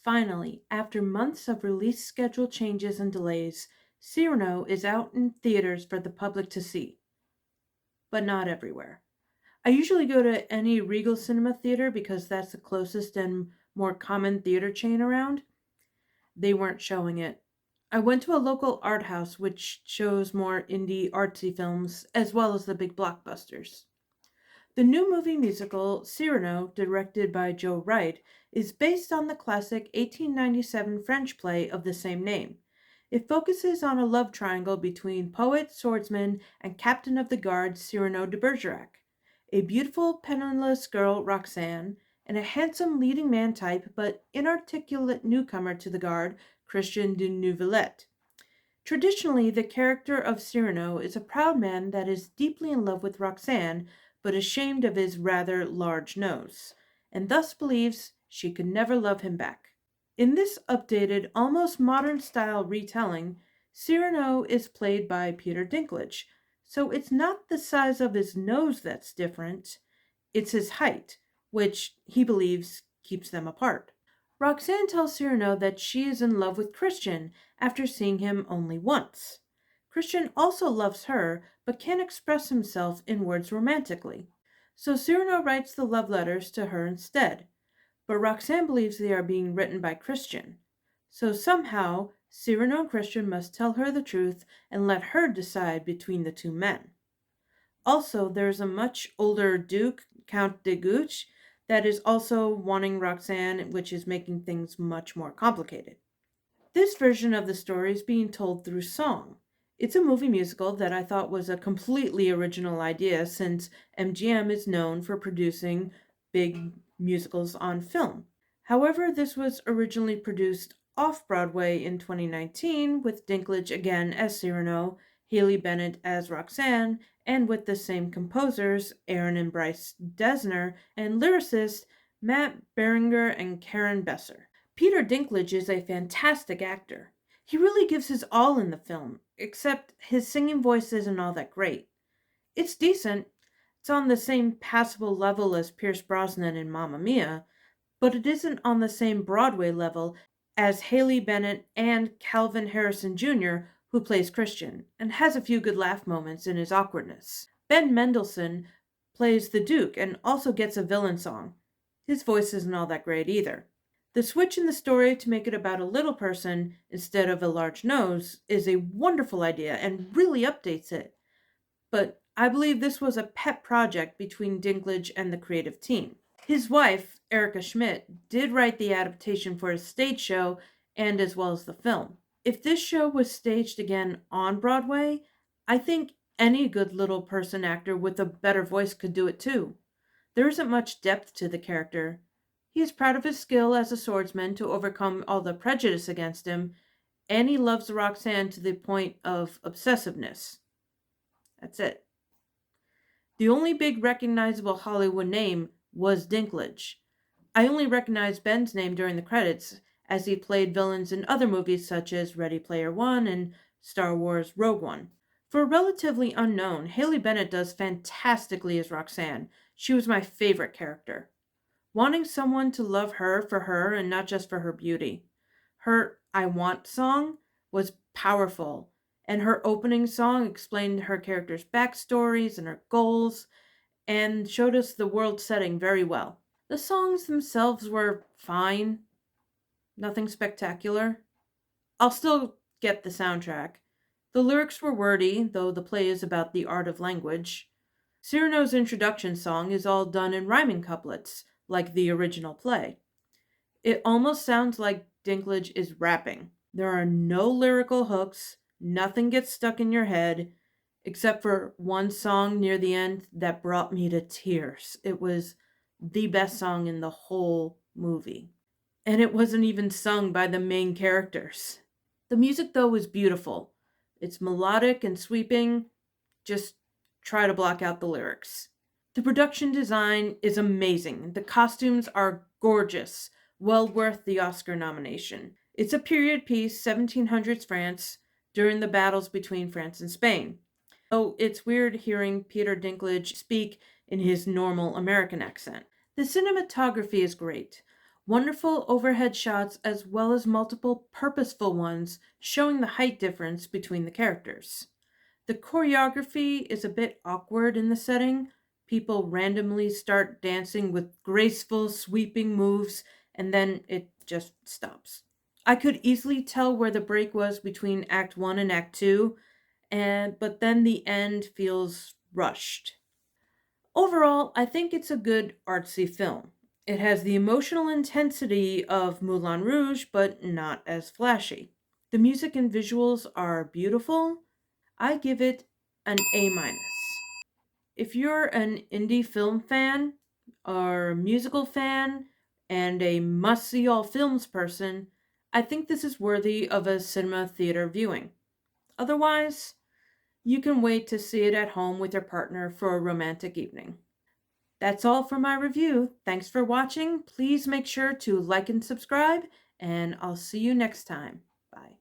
Finally, after months of release schedule changes and delays, Cyrano is out in theaters for the public to see, but not everywhere. I usually go to any Regal Cinema theater because that's the closest and more common theater chain around. They weren't showing it. I went to a local art house which shows more indie artsy films as well as the big blockbusters. The new movie musical, Cyrano, directed by Joe Wright, is based on the classic 1897 French play of the same name. It focuses on a love triangle between poet, swordsman, and captain of the guard Cyrano de Bergerac, a beautiful, penniless girl, Roxane, and a handsome leading man type but inarticulate newcomer to the guard, Christian de Neuvillette. Traditionally, the character of Cyrano is a proud man that is deeply in love with Roxane, but ashamed of his rather large nose, and thus believes she could never love him back. In this updated, almost modern style retelling, Cyrano is played by Peter Dinklage, so it's not the size of his nose that's different, it's his height, which he believes keeps them apart. Roxanne tells Cyrano that she is in love with Christian after seeing him only once. Christian also loves her, but can't express himself in words romantically. So Cyrano writes the love letters to her instead. But Roxanne believes they are being written by Christian. So somehow, Cyrano and Christian must tell her the truth and let her decide between the two men. Also, there's a much older Duke, Count de Guiche, that is also wanting Roxanne, which is making things much more complicated. This version of the story is being told through song. It's a movie musical that I thought was a completely original idea since MGM is known for producing big musicals on film. However, this was originally produced off Broadway in 2019 with Dinklage again as Cyrano, Haley Bennett as Roxanne, and with the same composers, Aaron and Bryce Dessner, and lyricist Matt Berringer and Karen Besser. Peter Dinklage is a fantastic actor. He really gives his all in the film, except his singing voice isn't all that great. It's decent. It's on the same passable level as Pierce Brosnan in Mamma Mia, but it isn't on the same Broadway level as Haley Bennett and Calvin Harrison Jr., who plays Christian, and has a few good laugh moments in his awkwardness. Ben Mendelsohn plays the Duke and also gets a villain song. His voice isn't all that great either. The switch in the story to make it about a little person instead of a large nose is a wonderful idea and really updates it. But I believe this was a pet project between Dinklage and the creative team. His wife, Erica Schmidt, did write the adaptation for a stage show and as well as the film. If this show was staged again on Broadway, I think any good little person actor with a better voice could do it too. There isn't much depth to the character. He is proud of his skill as a swordsman to overcome all the prejudice against him, and he loves Roxanne to the point of obsessiveness. That's it. The only big recognizable Hollywood name was Dinklage. I only recognized Ben's name during the credits, as he played villains in other movies such as Ready Player One and Star Wars Rogue One. For a relatively unknown, Haley Bennett does fantastically as Roxanne. She was my favorite character. Wanting someone to love her and not just for her beauty. Her I Want song was powerful, and her opening song explained her character's backstories and her goals, and showed us the world setting very well. The songs themselves were fine, nothing spectacular. I'll still get the soundtrack. The lyrics were wordy, though the play is about the art of language. Cyrano's introduction song is all done in rhyming couplets, like the original play. It almost sounds like Dinklage is rapping. There are no lyrical hooks, nothing gets stuck in your head, except for one song near the end that brought me to tears. It was the best song in the whole movie. And it wasn't even sung by the main characters. The music, though, was beautiful. It's melodic and sweeping. Just try to block out the lyrics. The production design is amazing. The costumes are gorgeous, well worth the Oscar nomination. It's a period piece, 1700s France, during the battles between France and Spain. Oh, it's weird hearing Peter Dinklage speak in his normal American accent. The cinematography is great. Wonderful overhead shots as well as multiple purposeful ones showing the height difference between the characters. The choreography is a bit awkward in the setting. People randomly start dancing with graceful, sweeping moves, and then it just stops. I could easily tell where the break was between Act 1 and Act 2, but then the end feels rushed. Overall, I think it's a good artsy film. It has the emotional intensity of Moulin Rouge, but not as flashy. The music and visuals are beautiful. I give it an A minus. If you're an indie film fan or a musical fan and a must see all films person, I think this is worthy of a cinema theater viewing. Otherwise, you can wait to see it at home with your partner for a romantic evening. That's all for my review. Thanks for watching. Please make sure to like and subscribe, and I'll see you next time. Bye.